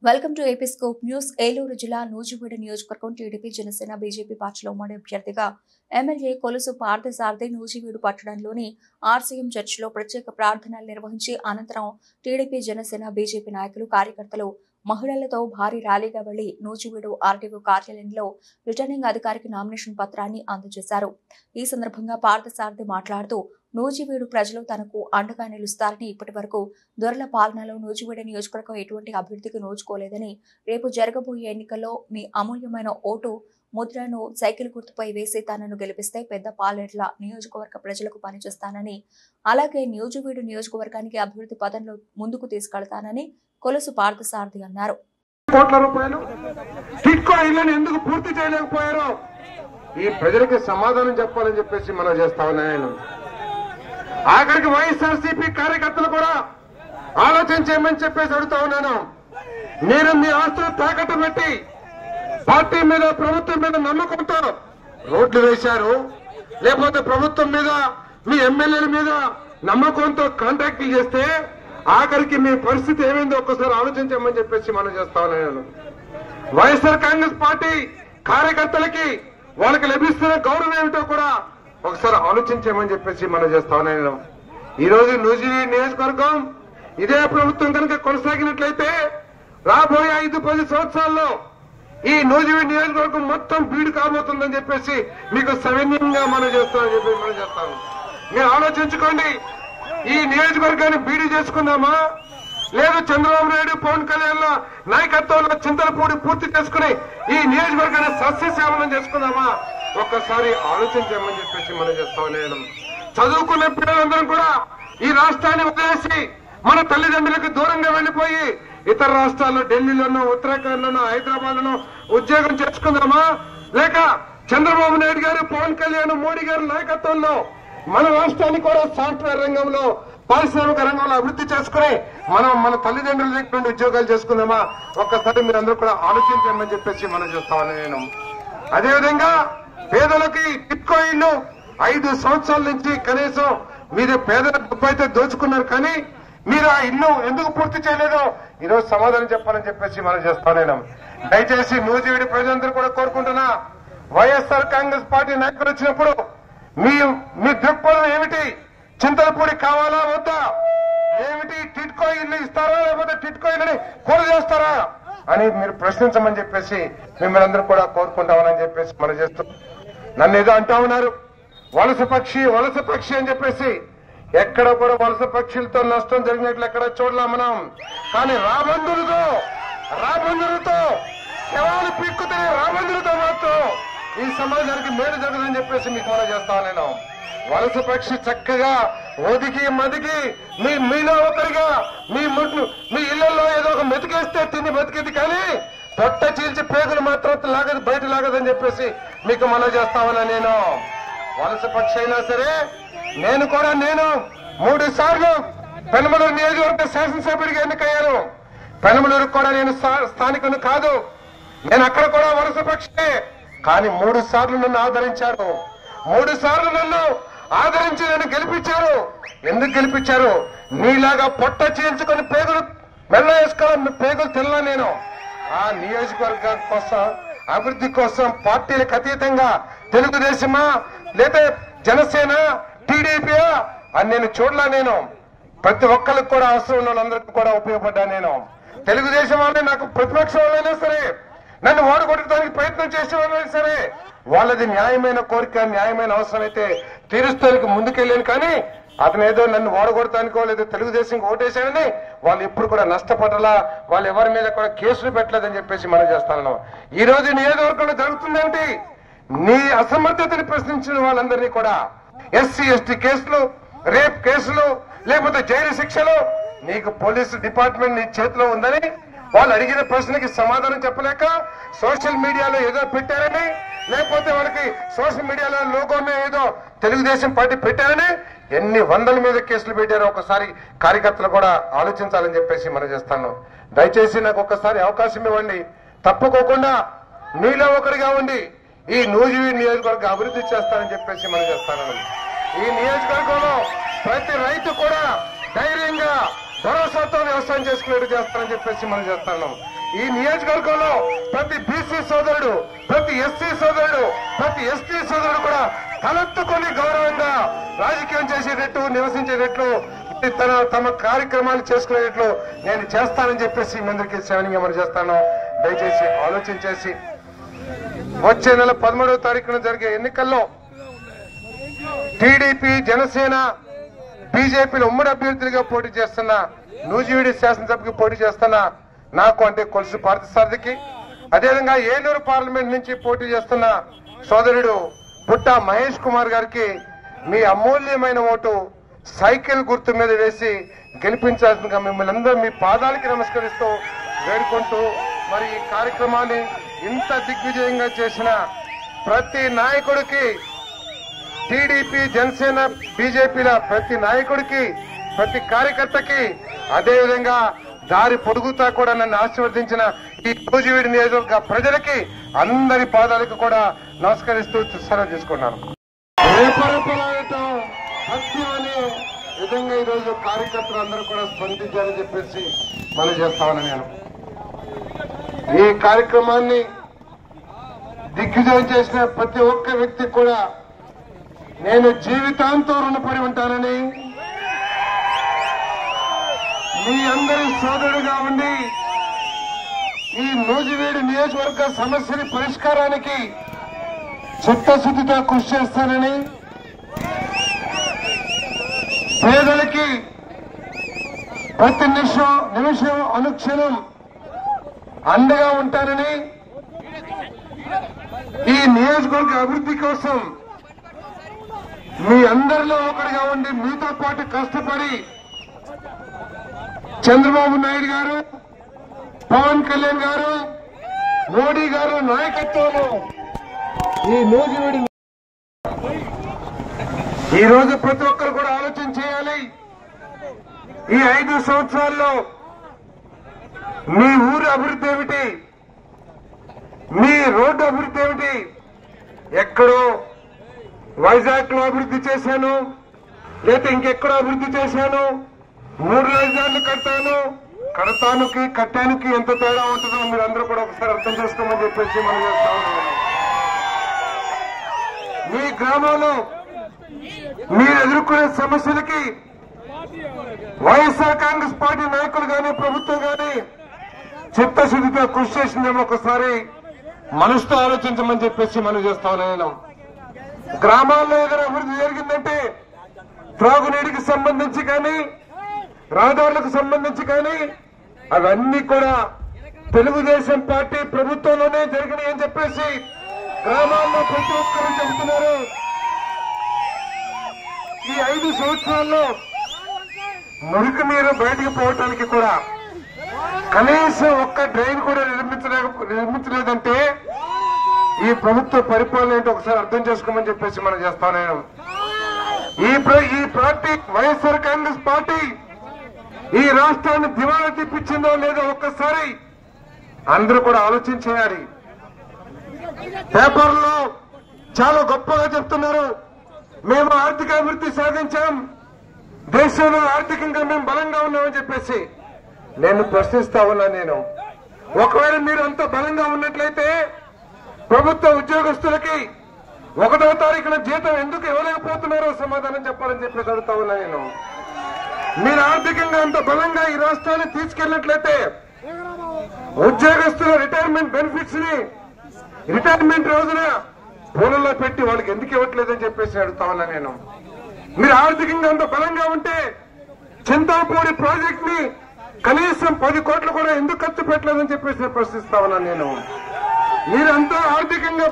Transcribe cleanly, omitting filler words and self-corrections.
Welcome to AP scope news. Eluru జిల్లా నూజివీడు నియోజకవర్గం TDP Janasena BJP పార్టీల ఉమ్మడి అభ్యర్థిగా ఎమ్మెల్యే కొలుసు పార్థసారథి నూజివీడు పట్టణంలోని ఆర్సీఎం చర్చిలో ప్రత్యేక ప్రార్థనలు నిర్వహించి అనంతరం టీడీపీ జనసేన బీజేపీ నాయకులు కార్యకర్తలు మహిళలతో భారీ ర్యాలీగా వెళ్లి నూజివీడు ఆర్టీఓ కార్యాలయంలో రిటర్నింగ్ అధికారికి నామినేషన్ పత్రాన్ని అందజేశారు. ఈ సందర్భంగా పార్థసారథి మాట్లాడుతూ నూజివీడు ప్రజలు తనకు అండగా నిలుస్తారని, ఇప్పటి వరకు దొరల పాలనలో నూజివీడు నియోజకవర్గం ఎటువంటి అభివృద్ధికి నోచుకోలేదని, రేపు జరగబోయే ఎన్నికల్లో మీ అమూల్యమైన ఓటు ముద్రను సైకిల్ గుర్తుపై వేసి తనను గెలిపిస్తే పెద్ద పాలేర్ల నియోజకవర్గ ప్రజలకు పనిచేస్తానని, అలాగే నూజివీడు నియోజకవర్గానికి అభివృద్ధి పదంలో ముందుకు తీసుకెళ్తానని కొలుసు పార్థసారథి అన్నారు. కోట్ల రూపాయలు టిట్కో ఇళ్లను ఎందుకు పూర్తి చేయలేకపోయారో ఈ ప్రజలకి సమాధానం చెప్పాలని చెప్పేసి మనం చేస్తా ఉన్నాను. ఆఖరికి వైఎస్ఆర్సీపీ కార్యకర్తలు కూడా ఆలోచన చేయమని చెప్పేసి అడుగుతా ఉన్నాను. మీరు మీ ఆస్తులు తాకట్టు పెట్టి పార్టీ మీద, ప్రభుత్వం మీద నమ్మకంతో రోడ్లు వేశారు, లేకపోతే ప్రభుత్వం మీద, మీ ఎమ్మెల్యేల మీద నమ్మకంతో కాంట్రాక్టులు చేస్తే ఆఖరికి మీ పరిస్థితి ఏమైందో ఒక్కసారి ఆలోచించమని చెప్పేసి మనం చేస్తా ఉన్నాను. వైఎస్ఆర్ కాంగ్రెస్ పార్టీ కార్యకర్తలకి వాళ్ళకి లభిస్తున్న గౌరవం ఏమిటో కూడా ఒకసారి ఆలోచించమని చెప్పేసి మనం చేస్తా ఉన్నాను. ఈ రోజు నూజివీడు నియోజకవర్గం ఇదే ప్రభుత్వం కనుక కొనసాగినట్లయితే రాబోయే 5-10 సంవత్సరాల్లో ఈ నూజివీడు నియోజకవర్గం మొత్తం బీడు కాబోతుందని చెప్పేసి మీకు సవినయంగా మనం చేస్తామని చెప్పేసి మనం చేస్తాము. మీరు ఆలోచించుకోండి, ఈ నియోజకవర్గాన్ని బీడు చేసుకుందామా, లేదు చంద్రబాబు నాయుడు, పవన్ కళ్యాణ్ నాయకత్వంలో చింతలపూడి పూర్తి చేసుకుని ఈ నియోజకవర్గాన్ని సస్యశ్యామలం చేసుకుందామా, ఒక్కసారి ఆలోచించామని చెప్పేసి మనం చేస్తా ఉన్నాం. చదువుకున్న పిల్లలందరం కూడా ఈ రాష్ట్రాన్ని వదిలేసి మన తల్లిదండ్రులకు దూరంగా వెళ్లిపోయి ఇతర రాష్ట్రాల్లో, ఢిల్లీలోనో, ఉత్తరాఖండ్ లోనో, హైదరాబాద్ లోనో ఉద్యోగం చేసుకుందామా, లేక చంద్రబాబు నాయుడు గారు, పవన్ కళ్యాణ్, మోడీ గారి నాయకత్వంలో మన రాష్ట్రాన్ని కూడా సాఫ్ట్వేర్ రంగంలో, పారిశ్రామిక రంగంలో అభివృద్ధి చేసుకుని మన తల్లిదండ్రుల దగ్గర నుండి ఉద్యోగాలు చేసుకుందామా, ఒక్కసారి మీరు అందరూ కూడా ఆలోచించమని చెప్పేసి మనం చేస్తామని నేను. అదేవిధంగా పేదలకి టిట్కో ఇళ్లు 5 సంవత్సరాల నుంచి కనీసం మీరు పేదల డబ్బు అయితే దోచుకున్నారు, కానీ మీరు ఆ ఇల్లు ఎందుకు పూర్తి చేయలేదో ఈరోజు సమాధానం చెప్పాలని చెప్పేసి మనం చేస్తాను. దయచేసి నూజివీడు ప్రజలందరూ కూడా కోరుకుంటున్నా, వైఎస్ఆర్ కాంగ్రెస్ పార్టీ నాయకులు వచ్చినప్పుడు మీ దృక్పథం ఏమిటి, చింతలపూడి కావాలా వద్దా, ఏమిటి టిట్కో ఇల్లు ఇస్తారా లేకపోతే టిట్కో ఇల్లుని కూల చేస్తారా అని మీరు ప్రశ్నించమని చెప్పేసి మిమ్మల్ని అందరూ కూడా కోరుకుంటామని చెప్పేసి మనం చేస్తాం. నన్ను ఏదో అంటా ఉన్నారు, వలస పక్షి అని చెప్పేసి. ఎక్కడ కూడా వలస పక్షులతో నష్టం జరిగినట్లు ఎక్కడ చూడలే మనం. కానీ రాబందులతో శవాలు పీక్కుతే రాబందులతో మాత్రం ఈ సమాజానికి మేలు జరగదని చెప్పేసి మీకు మనం చేస్తాను నేను. వలస పక్షి చక్కగా ఒదిగి మదిగి మీలో ఒకరిగా మీ ఇళ్లలో ఏదో ఒక మెతికేస్తే తిని బతికేది, కానీ పొట్ట చీల్చి పేగులు మాత్రం లాగదు, బయట లాగదని చెప్పేసి మీకు మనం చేస్తామని నేను. వలస పక్షి అయినా సరే నేను 3 సార్లు పెనమలూరు నియోజకవర్గ శాసనసభ్యుడిగా ఎన్నికయ్యాను. పెనమలూరుకు కూడా నేను స్థానికుని కాదు, నేను అక్కడ కూడా వలస పక్షే. కానీ 3 సార్లు నన్ను ఆదరించారు. 3 సార్లు నన్ను ఆదరించి నన్ను గెలిపించారు. ఎందుకు గెలిపించారు? నీలాగా పొట్ట చీల్చుకొని పేగులు మెల్ల వేసుకోవాలి, పేగులు తిన్నా నేను. ఆ నియోజకవర్గం కోసం, అభివృద్ధి కోసం పార్టీలకు అతీతంగా తెలుగుదేశమా లేదా జనసేన, టీడీపీ అని నేను చూడలా. నేను ప్రతి ఒక్కరికి కూడా అవసరం ఉన్న వాళ్ళందరికీ కూడా ఉపయోగపడ్డా. నేను తెలుగుదేశం వాళ్ళే నాకు ప్రతిపక్షం వాళ్ళైనా సరే, నన్ను ఓడగొట్టడానికి ప్రయత్నం చేసే వాళ్ళైనా సరే, వాళ్ళది న్యాయమైన కోరిక, న్యాయమైన అవసరం అయితే తీరుస్తానికి ముందుకెళ్ళాను. కానీ అతను ఏదో నన్ను ఓడగొడతానికో లేదా తెలుగుదేశం ఓటేశాడని వాళ్ళు ఎప్పుడు కూడా నష్టపడాలా, వాళ్ళు ఎవరి మీద కూడా కేసులు పెట్టలేదని చెప్పేసి మనం చేస్తాను. ఈ రోజు నియోజకవర్గంలో జరుగుతుందేంటి, నీ అసమర్థతని ప్రశ్నించిన వాళ్ళందరినీ కూడా ఎస్సీ ఎస్టీ కేసులు, రేప్ కేసులు, లేకపోతే జైలు శిక్షలు, నీకు పోలీసు డిపార్ట్మెంట్ నీ చేతిలో ఉందని వాళ్ళు అడిగిన ప్రశ్నకి సమాధానం చెప్పలేక సోషల్ మీడియాలో ఏదో పెట్టారని, లేకపోతే వాళ్ళకి సోషల్ మీడియాలో లోగోనే ఏదో తెలుగుదేశం పార్టీ పెట్టారని ఎన్ని వందల మీద కేసులు పెట్టారో ఒకసారి కార్యకర్తలు కూడా ఆలోచించాలని చెప్పేసి మనం చేస్తాను. దయచేసి నాకు ఒక్కసారి అవకాశం ఇవ్వండి. తప్పుకోకుండా మీలో ఒకరిగా ఉండి ఈ నూజివీడు నియోజకవర్గ అభివృద్ధి చేస్తానని చెప్పేసి మనం చేస్తాను. ఈ నియోజకవర్గంలో ప్రతి రైతు కూడా ధైర్యంగా భరోసాతో వ్యవసాయం చేసుకునేట్టు చేస్తానని చెప్పేసి మనం చేస్తున్నాం. ఈ నియోజకవర్గంలో ప్రతి బీసీ సోదరుడు, ప్రతి ఎస్సీ సోదరుడు, ప్రతి ఎస్టీ సోదరుడు కూడా తలెత్తుకొని గౌరవంగా రాజకీయం చేసేటట్టు, నివసించేటట్లు, తమ కార్యక్రమాలు చేసుకునేటట్లు నేను చేస్తానని చెప్పేసి మీ అందరికీ శ్రవణంగా మనం చేస్తాను. దయచేసి ఆలోచన చేసి వచ్చే నెల 13వ తారీఖున జరిగే ఎన్నికల్లో టీడీపీ, జనసేన, బీజేపీలో ఉమ్మడి అభ్యర్థులుగా పోటీ చేస్తున్న, నూజివీడు శాసనసభకి పోటీ చేస్తున్న నాకు అంటే కొలుసు పార్థసారథికి, అదేవిధంగా ఏలూరు పార్లమెంట్ నుంచి పోటీ చేస్తున్న సోదరుడు పుట్ట మహేష్ కుమార్ గారికి మీ అమూల్యమైన ఓటు సైకిల్ గుర్తు మీద వేసి గెలిపించాల్సిందిగా మిమ్మల్ని అందరూ మీ పాదాలకి నమస్కరిస్తూ వేడుకుంటూ, మరి ఈ కార్యక్రమాన్ని ఇంత దిగ్విజయంగా చేసిన ప్రతి నాయకుడికి, టీడీపీ, జనసేన, బీజేపీల ప్రతి నాయకుడికి, ప్రతి కార్యకర్తకి, అదేవిధంగా దారి పొడుగుతా కూడా నన్ను ఆశీర్వదించిన ఈ నూజివీడు నియోజకవర్గ ప్రజలకి అందరి పాదాలకు కూడా నమస్కరిస్తూ సెలవు తీసుకున్నాను. అనే విధంగా ఈరోజు కార్యకర్తలు అందరూ కూడా స్పందించాలని చెప్పేసి మనం చేస్తామని నేను ఈ కార్యక్రమాన్ని దిగ్విజయం చేసిన ప్రతి ఒక్క వ్యక్తికి కూడా నేను జీవితాంతం రుణపడి ఉంటానని, మీ అందరి సోదరుడుగా ఉండి ఈ నూజివీడు నియోజకవర్గ సమస్యల పరిష్కారానికి చిత్తశుద్ధితో కృషి చేస్తానని, పేదలకి ప్రతి నిమిషం అనుక్షణం అండగా ఉంటానని, ఈ నియోజకవర్గ అభివృద్ధి కోసం మీ అందరిలో ఒకరిగా ఉండి మీతో పాటు కష్టపడి చంద్రబాబు నాయుడు గారు, పవన్ కళ్యాణ్ గారు, మోడీ గారు నాయకత్వంలో ఈ నూజివీడు ఈ రోజు ప్రతి ఒక్కరు కూడా ఆలోచన చేయాలి. ఈ 5 సంవత్సరాల్లో మీ ఊరు అభివృద్ధి ఏమిటి, మీ రోడ్డు అభివృద్ధి ఏమిటి? ఎక్కడో వైజాగ్ లో అభివృద్ధి చేశాను, లేకపోతే ఇంకెక్కడో అభివృద్ధి చేశాను, 3 రాజధానులు కడతానికి కట్టానికి ఎంత తేడా ఉంటుందో మీరు అందరూ కూడా ఒకసారి అర్థం చేసుకోమని చెప్పేసి మనం చేస్తా ఉన్నాం. మీ గ్రామంలో మీరు ఎదుర్కొనే సమస్యలకి వైఎస్ఆర్ కాంగ్రెస్ పార్టీ నాయకులు కానీ, ప్రభుత్వం కానీ చిత్తశుద్ధితో కృషి చేసిందేమో ఒకసారి మనసుతో ఆలోచించమని చెప్పేసి మనం చేస్తా ఉన్నాం. గ్రామాల్లో ఏదైనా అభివృద్ధి జరిగిందంటే త్రాగునీటికి సంబంధించి కానీ, రహదారులకు సంబంధించి కానీ అవన్నీ కూడా తెలుగుదేశం పార్టీ ప్రభుత్వంలోనే జరిగినాయి అని చెప్పేసి గ్రామాల్లో ప్రతి ఒక్కరూ చెబుతున్నారు. ఈ 5 సంవత్సరాల్లో మురికి నీరు బయటకు పోవటానికి కూడా కనీసం ఒక్క డ్రైన్ కూడా నిర్మించలేదంటే ఈ ప్రభుత్వ పరిపాలన ఏంటో ఒకసారి అర్థం చేసుకోమని చెప్పేసి మనం చేస్తా ఉన్నాం. ఈ పార్టీ వైఎస్ఆర్ కాంగ్రెస్ పార్టీ ఈ రాష్ట్రాన్ని దివాళా తీపించిందో లేదో ఒక్కసారి అందరూ కూడా ఆలోచన చేయాలి. పేపర్లో చాలా గొప్పగా చెప్తున్నారు, మేము ఆర్థిక అభివృద్ధి సాధించాం, దేశంలో ఆర్థికంగా మేము బలంగా ఉన్నామని చెప్పేసి. నేను ప్రశ్నిస్తా ఉన్నా, నేను ఒకవేళ మీరు అంత బలంగా ఉన్నట్లయితే ప్రభుత్వ ఉద్యోగస్తులకి 1వ తారీఖున జీతం ఎందుకు ఇవ్వలేకపోతున్నారో సమాధానం చెప్పాలని చెప్పేసి అడుగుతా ఉన్నా నేను. మీరు ఆర్థికంగా అంత బలంగా ఈ రాష్ట్రాన్ని తీసుకెళ్లినట్లయితే ఉద్యోగస్తుల రిటైర్మెంట్ బెనిఫిట్స్ ని రిటైర్మెంట్ రోజున పూలలో పెట్టి వాళ్ళకి ఎందుకు ఇవ్వట్లేదని చెప్పేసి అడుగుతా ఉన్నా నేను. మీరు ఆర్థికంగా అంత బలంగా ఉంటే చింతలపూడి ప్రాజెక్ట్ ని కనీసం 10 కోట్లు కూడా ఎందుకు ఖర్చు పెట్టలేదని చెప్పేసి ప్రశ్నిస్తా ఉన్నా నేను. మీరంతా ఆర్థికంగా